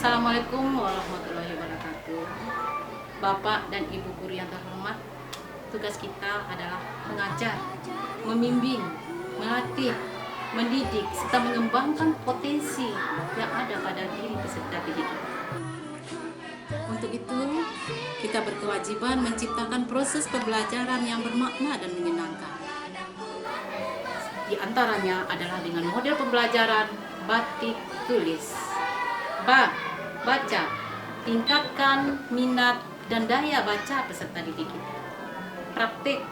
Assalamualaikum warahmatullahi wabarakatuh. Bapak dan Ibu guru yang terhormat, tugas kita adalah mengajar, membimbing, melatih, mendidik, serta mengembangkan potensi yang ada pada diri peserta didik kita. Untuk itu, kita berkewajiban menciptakan proses pembelajaran yang bermakna dan menyenangkan. Di antaranya adalah dengan model pembelajaran batik tulis. Baca, tingkatkan minat dan daya baca peserta didik kita. Praktik,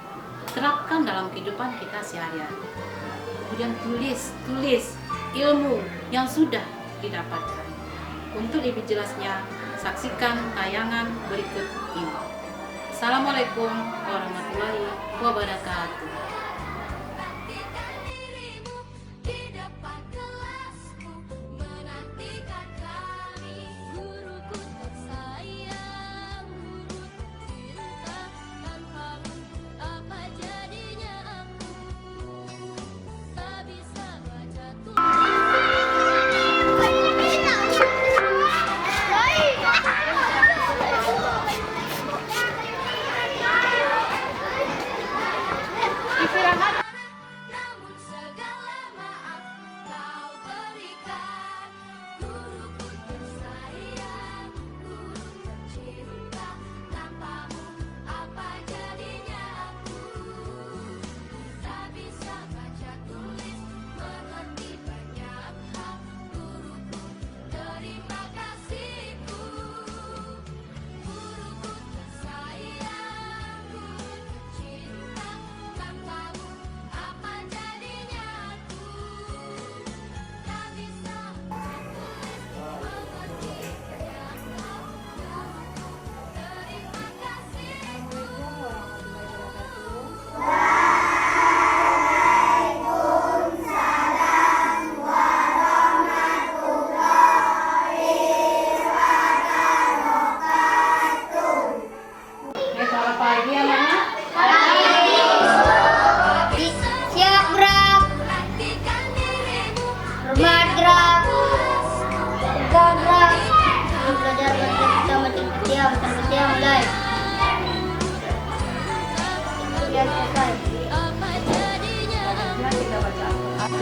terapkan dalam kehidupan kita sehari-hari. Kemudian tulis ilmu yang sudah didapatkan. Untuk lebih jelasnya, saksikan tayangan berikut ini. Assalamualaikum warahmatullahi wabarakatuh.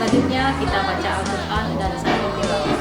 Selanjutnya kita baca Al-Quran dan satu tilawah.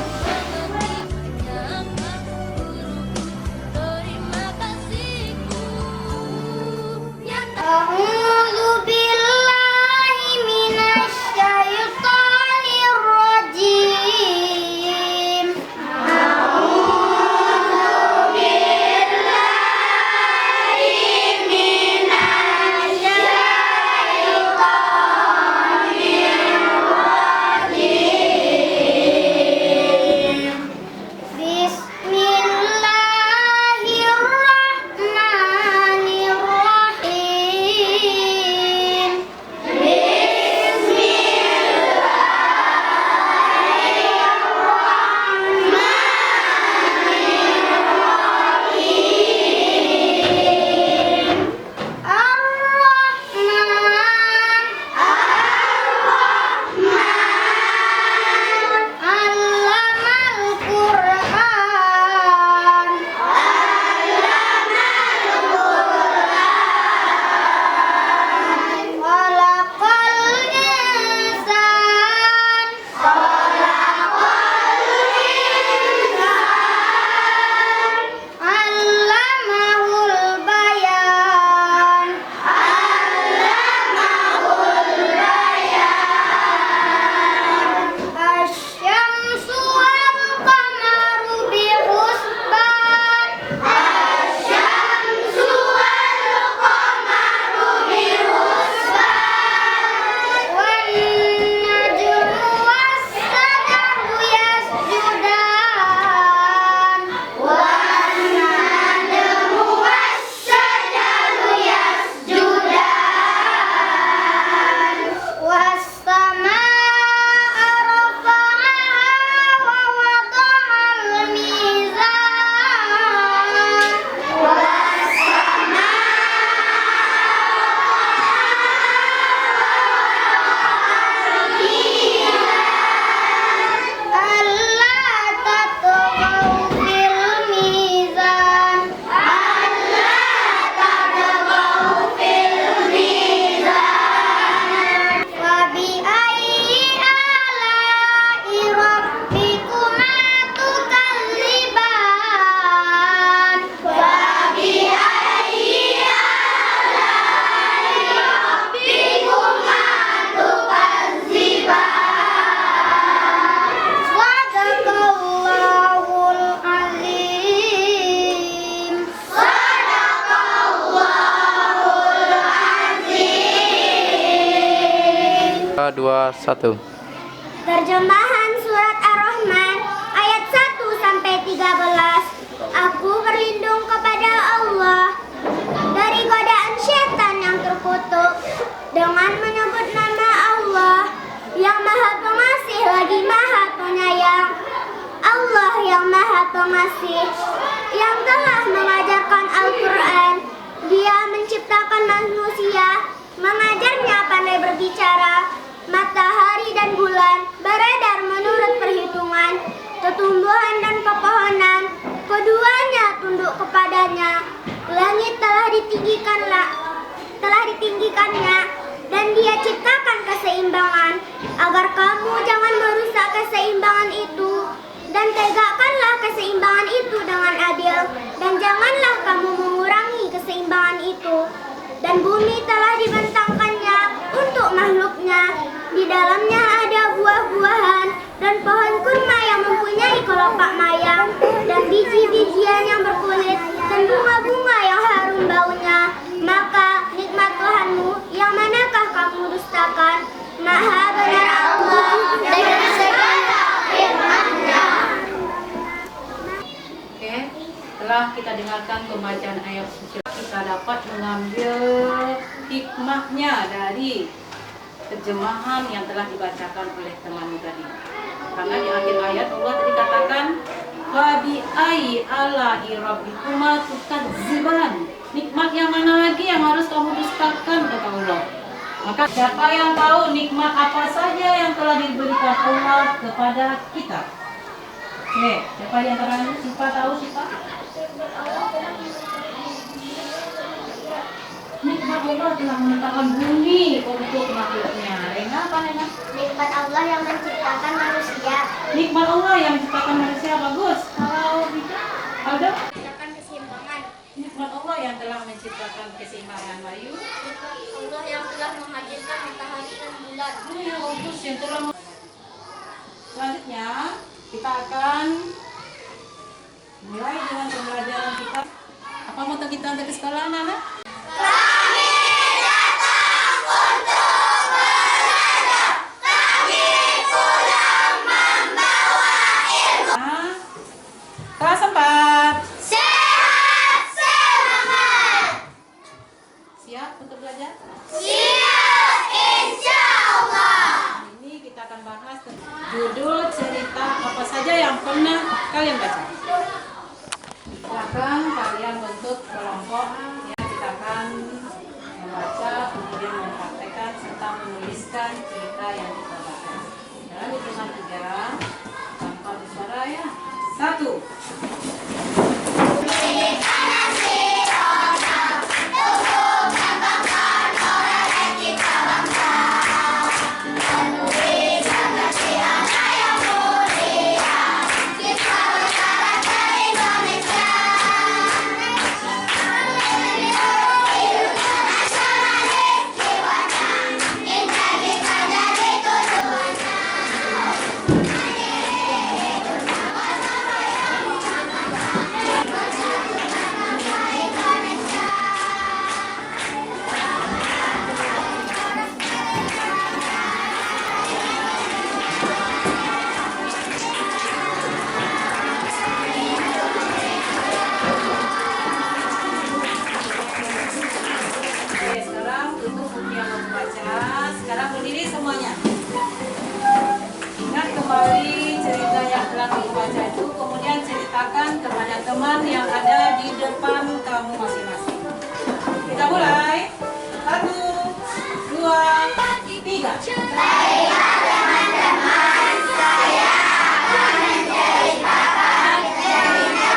3, 2, 1. Terjemahan surat Ar-Rahman ayat 1 sampai 13. Aku berlindung kepada Allah dari godaan syaitan yang terkutuk dengan menyebut nama Allah yang Maha Pengasih lagi Maha Penyayang. Allah yang Maha Pengasih yang telah mengajarkan Al-Quran. Dia menciptakan manusia, mengajarnya pandai berbicara. Matahari dan bulan beredar menurut perhitungan. Tumbuhan dan pepohonan, keduanya tunduk kepadanya. Langit telah ditinggikannya, dan Dia ciptakan keseimbangan, agar kamu jangan merusak keseimbangan itu. Dan tegakkanlah keseimbangan itu dengan adil, dan janganlah kamu mengurangi keseimbangan itu. Dan bumi telah dibentangkannya untuk makhluknya. Di dalamnya ada buah-buahan dan pohon kurma yang mempunyai kelopak mayang, dan biji-bijian yang berkulit, dan bunga-bunga yang harum baunya. Maka nikmat Tuhanmu yang manakah kamu dustakan? Maha benar Allah dengan segala firman-Nya. Oke, setelah kita dengarkan pembacaan ayat suci, kita dapat mengambil hikmahnya dari terjemahan yang telah dibacakan oleh teman tadi. Karena di akhir ayat Allah tadi katakan, wa bi ayyi ala'i rabbikuma tukadziban. Nikmat yang mana lagi yang harus kamu dustakan, kata Allah. Maka siapa yang tahu nikmat apa saja yang telah diberikan Allah kepada kita? Oke, siapa yang terang? Siapa tahu siapa? Nikmat Allah telah menetapkan bumi untuk makhluknya. Rena, apa Rena? Nikmat Allah yang menciptakan manusia. Nikmat Allah yang menciptakan manusia, bagus. Kalau Bika, Aldo? Menciptakan keseimbangan. Nikmat Allah yang telah menciptakan keseimbangan, Bayu. Nikmat Allah yang telah menghadirkan matahari dan bulan. Bagus, yang telah. Selanjutnya kita akan mulai dengan pembelajaran kita. Apa mau kita untuk ke sekolah, anak-anak? Kelas 4. Sehat, semangat. Siap untuk belajar? Siap, insya Allah. Ini kita akan bahas tentang judul cerita apa saja yang pernah kalian baca. Silakan kalian bentuk kelompok. Ya, kita akan membaca, kemudian mempraktekkan serta menuliskan cerita yang kita bahas. Dalam hitungan 3, tanpa bersuara ya. 1. Sekarang berdiri semuanya. Ingat kembali cerita yang telah dibaca itu, kemudian ceritakan kepada teman yang ada di depan kamu masing-masing. Kita mulai. 1, 2, 3. Baiklah teman-teman, saya akan menceritakan cerita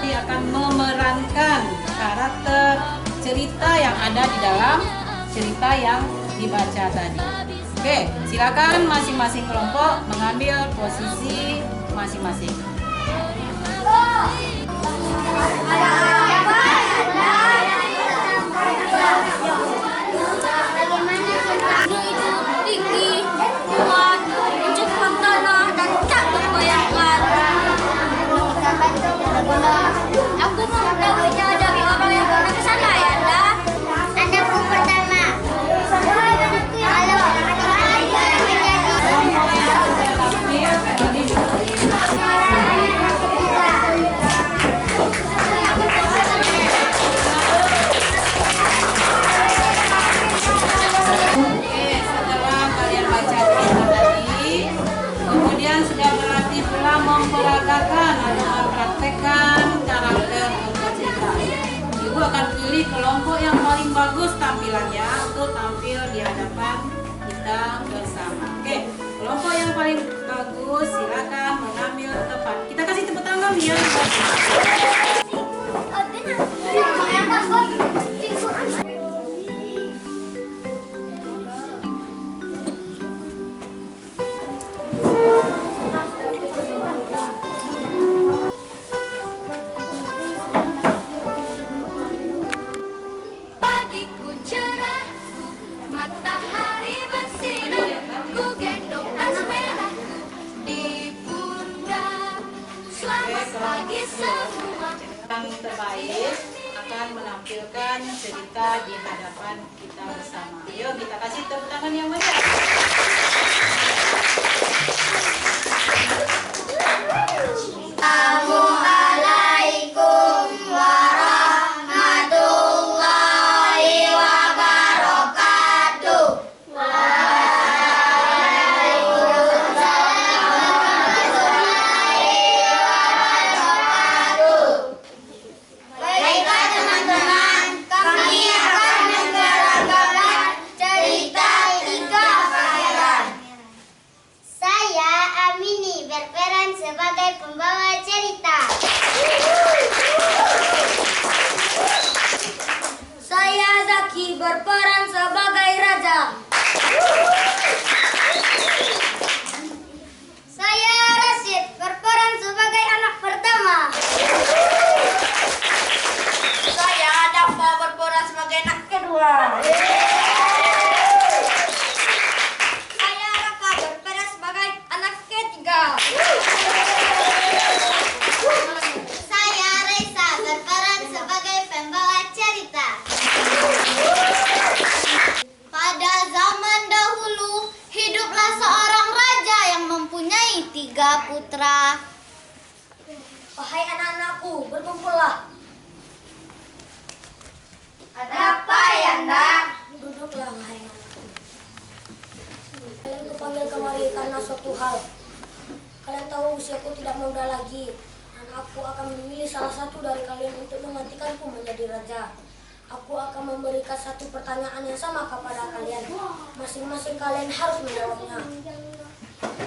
Adi akan memerankan karakter cerita yang ada di dalam cerita yang dibaca tadi. Oke, silakan masing-masing kelompok mengambil posisi masing-masing. Tinggi, kuat, mencekam tanah dan tak terbayangkan. Aku mengetahuinya dari orang yang pernah ke sana, Ayanda. Anakku pertama. Halo, memperagakan atau mempraktekkan karakter untuk cerita. Ibu akan pilih kelompok yang paling bagus tampilannya untuk tampil di hadapan kita bersama. Oke, kelompok yang paling bagus silakan mengambil tempat. Kita kasih tepuk tangan ya. Yang terbaik akan menampilkan cerita di hadapan kita bersama. Yuk kita kasih tepuk tangan yang meriah. Assalamualaikum warahmatullahi wabarakatuh. Baiklah teman-teman, kami akan membawakan cerita tiga pangeran. Saya Amini berperan sebagai pembawa cerita. Saya Zaki berperan sebagai raja. Saya Rashid berperan sebagai anak pertama. Saya Dafa berperan sebagai anak kedua. Saya Raka berperan sebagai anak ketiga. Saya Reza berperan sebagai pembawa cerita. Pada zaman dahulu, hiduplah seorang raja yang mempunyai 3 putra. Wahai anak-anakku, berkumpullah. Ada apa, Yanda? Duduklah, wahai anakku. Kalian kupanggil kemari karena suatu hal. Kalian tahu usiaku tidak muda lagi. Dan aku akan memilih salah satu dari kalian untuk menggantikanku menjadi raja. Aku akan memberikan satu pertanyaan yang sama kepada kalian. Masing-masing kalian harus menjawabnya.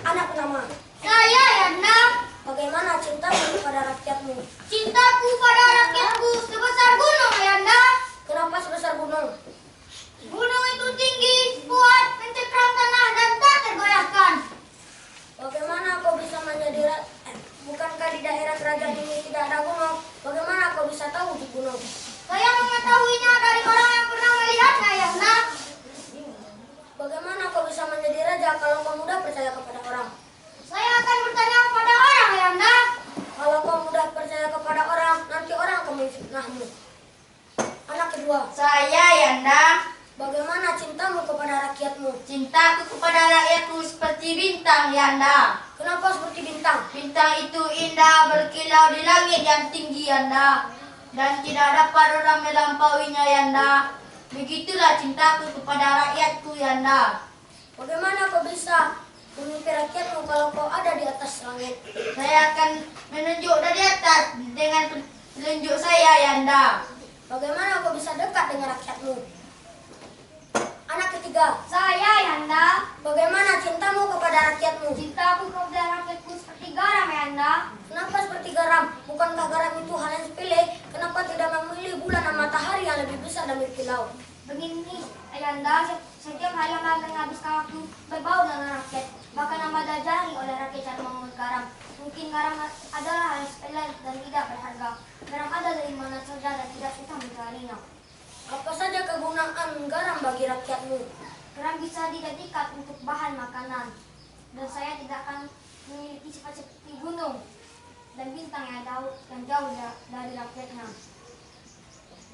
Anak pertama. Saya, Yanda. Bagaimana cintamu kepada rakyatmu? Cintaku pada rakyatku sebesar gunung, Yanda. Kenapa sebesar gunung? Gunung itu tinggi, kuat, mencekram tanah dan tak tergoyahkan. Bagaimana kau bisa menjadi bukankah di daerah kerajaan ini tidak ada gunung? Bagaimana kau bisa tahu di gunung? Saya mengetahuinya dari orang yang pernah melihatnya, Yanda. Bagaimana kau bisa menjadi raja kalau kau mudah percaya kepada orang? Saya akan bertanya kepada orang, Yanda. Kalau kau mudah percaya kepada orang, nanti orang akan memfitnahmu. Anak kedua. Saya, Yanda. Bagaimana cintamu kepada rakyatmu? Cintaku kepada rakyatku seperti bintang, Yanda. Kenapa seperti bintang? Bintang itu indah berkilau di langit yang tinggi, Yanda. Dan tidak dapat orang melampauinya, Yanda. Begitulah cintaku kepada rakyatku, Yanda. Bagaimana kau bisa memimpi rakyatmu kalau kau ada di atas langit? Saya akan menunjuk dari atas dengan penunjuk saya, Yanda. Bagaimana kau bisa dekat dengan rakyatmu? Anak ketiga. Saya, Ayahanda. Bagaimana cintamu kepada rakyatmu? Cintaku kepada rakyatku seperti garam, Ayahanda. Kenapa seperti garam? Bukankah garam itu hal yang sepele? Kenapa tidak memilih bulan dan matahari yang lebih besar dari kilau? Begini, Ayahanda, setiap hari yang menghabiskan waktu berbau dengan rakyat. Bahkan amat diajari oleh rakyat cara membuat garam. Mungkin garam adalah hal yang sepele dan tidak berharga. Garam ada dari mana saja dan tidak susah mencarinya. Apa saja kegunaan garam bagi rakyatmu? Garam bisa dijadikan untuk bahan makanan. Dan saya tidak akan memiliki sifat seperti gunung dan bintang yang jauh dari rakyatnya.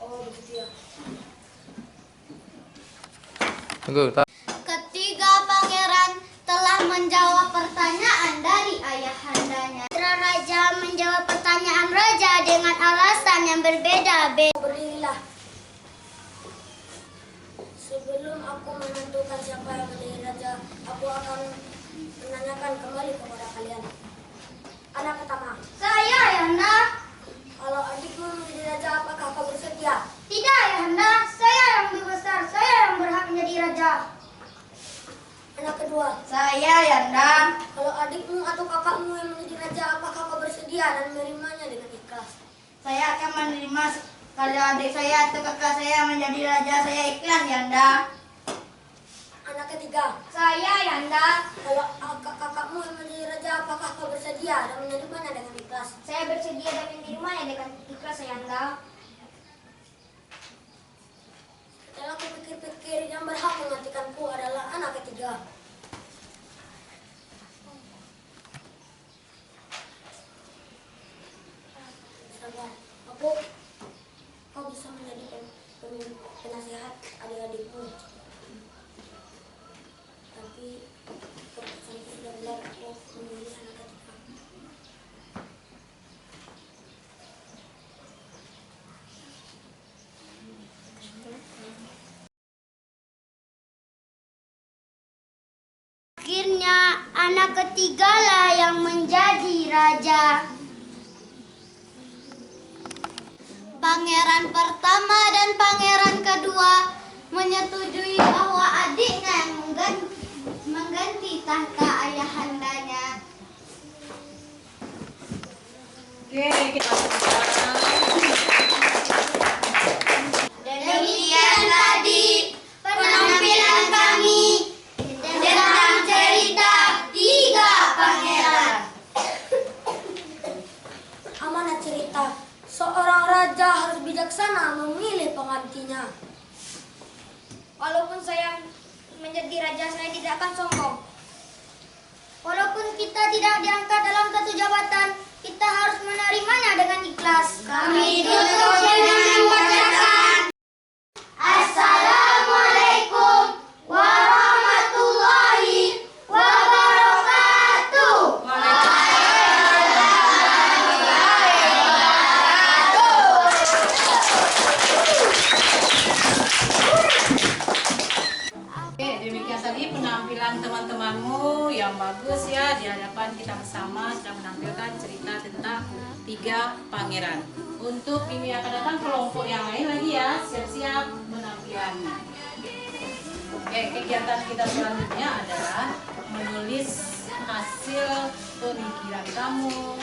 Oh, begitu ya. Ketiga pangeran telah menjawab pertanyaan dari ayahandanya. Raja menjawab pertanyaan raja dengan alasan yang berbeda-beda. Berdirilah. Sebelum aku menentukan siapa yang menjadi raja, aku akan menanyakan kembali kepada kalian. Anak pertama. Saya, Ayahanda. Kalau adikmu menjadi raja, apakah kau bersedia? Tidak, Ayahanda. Saya yang lebih besar. Saya yang berhak menjadi raja. Anak kedua. Saya, Ayahanda. Kalau adikmu atau kakakmu yang menjadi raja, apakah kau bersedia dan menerimanya dengan ikhlas? Saya akan menerima. Kalau adik saya atau kakak saya menjadi raja, saya ikhlas, Ayahanda. Anak ketiga. Saya, Ayahanda. Kalau kakakmu yang menjadi raja, apakah kau bersedia dan menerimanya dengan ikhlas? Saya bersedia dan menerimanya dengan ikhlas, Ayahanda. Setelah aku pikir-pikir, yang berhak menggantikanku adalah anak ketiga. Sabar, kau bisa menjadi penasehat adik-adikmu. Tapi keputusanku sudah bulat, aku memilih anak ketiga. Akhirnya anak ketiga lah yang menjadi raja. Pangeran pertama dan pangeran kedua menyetujui bahwa adiknya yang mengganti tahta ayahandanya. Oke, kita sekarang. Demikian tadi penampilan kami tentang cerita Tiga Pangeran. Amanat cerita. Seorang raja harus bijaksana memilih penggantinya. Walaupun saya menjadi raja, saya tidak akan sombong. Walaupun kita tidak diangkat dalam satu jabatan, kita harus menerimanya dengan ikhlas. Kami tutup dengan membacakan Assalamualaikum warahmatullahi wabarakatuh. Oke, demikian tadi penampilan teman-temanmu yang bagus ya. Di hadapan kita bersama sudah menampilkan cerita tentang Tiga Pangeran. Untuk minggu yang akan datang kelompok yang lain lagi ya, siap-siap penampilannya. Oke, kegiatan kita selanjutnya adalah menulis hasil pemikiran kamu,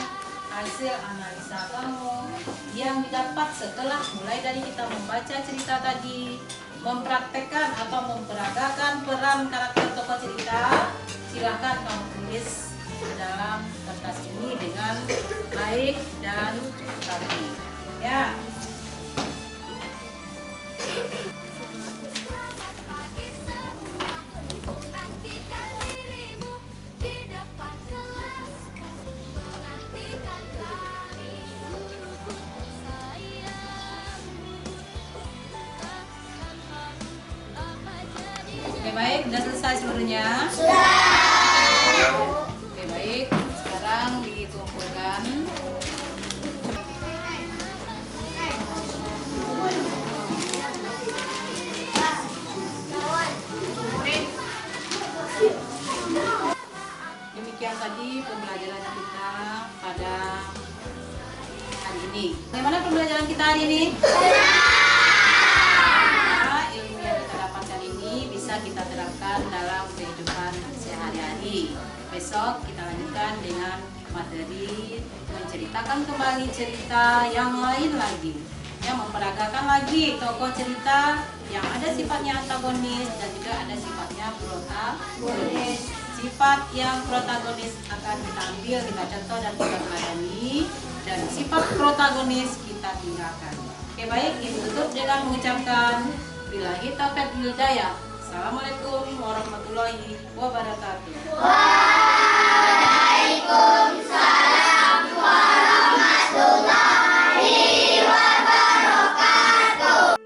hasil analisa kamu yang didapat setelah mulai dari kita membaca cerita tadi, mempraktekkan atau memperagakan peran karakter tokoh cerita. Silakan kamu tulis dalam kertas ini dengan baik dan rapi. Ya. Oke, baik, sudah selesai seluruhnya? Sudah. Oke, baik. Sekarang dikumpulkan. Demikian tadi pembelajaran kita pada hari ini. Bagaimana pembelajaran kita hari ini? Ilmu yang kita dapatkan ini bisa akan kembali cerita yang lain lagi, yang memperagakan lagi tokoh cerita yang ada sifatnya antagonis dan juga ada sifatnya protagonis. Sifat yang protagonis akan kita ambil, kita contoh dan kita teladani, dan sifat protagonis kita tinggalkan. Oke, baik, Ibu tutup dengan mengucapkan billahi taufiq wal hidayah. Assalamualaikum warahmatullahi wabarakatuh. Waalaikumsalam warahmatullahi wabarakatuh.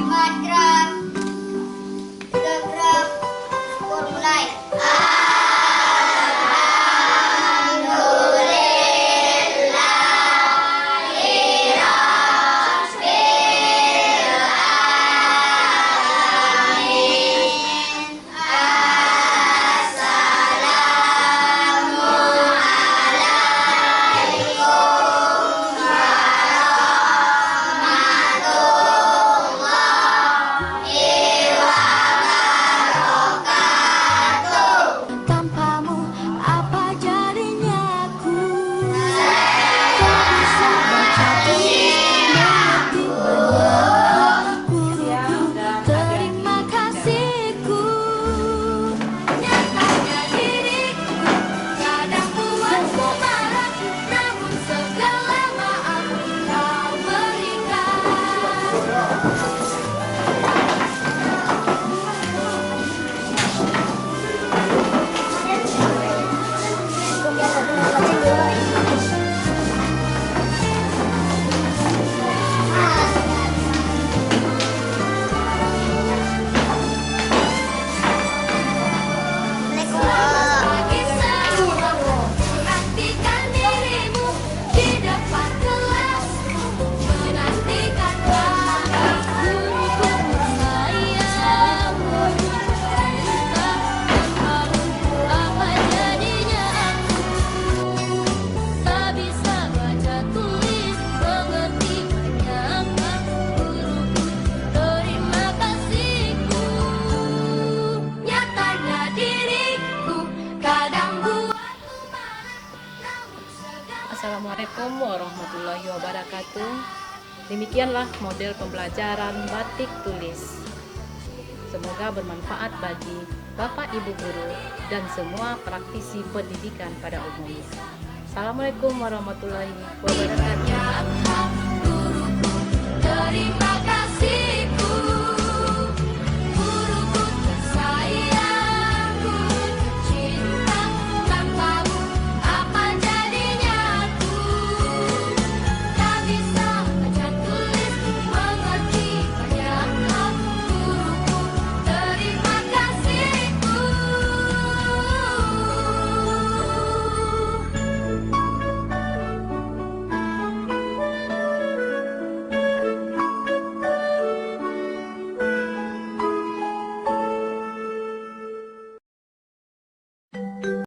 Madrak, gerak, mulai. Tanpamu apa jadinya aku? Tak bisa baca tulis, mengerti banyak hurufku. Terima kasihku. Nyatanya diriku kadang buatku marah, namun segala maaf kau berikan. Bagi semua perhatikan dirimu di depan kelasmu, menantikan guruku sayangmu. Tanpamu apa jadinya aku? Tak bisa baca tulis, mengerti banyak guruku. Terima kasihku. Nyatanya diriku kadang buatku marah, namun segala Assalamualaikum warahmatullahi wabarakatuh. Demikianlah model pembelajaran batik tulis. Semoga bermanfaat bagi Bapak Ibu guru dan semua praktisi pendidikan pada umumnya. Assalamualaikum warahmatullahi wabarakatuh. guruku. Terima kasih.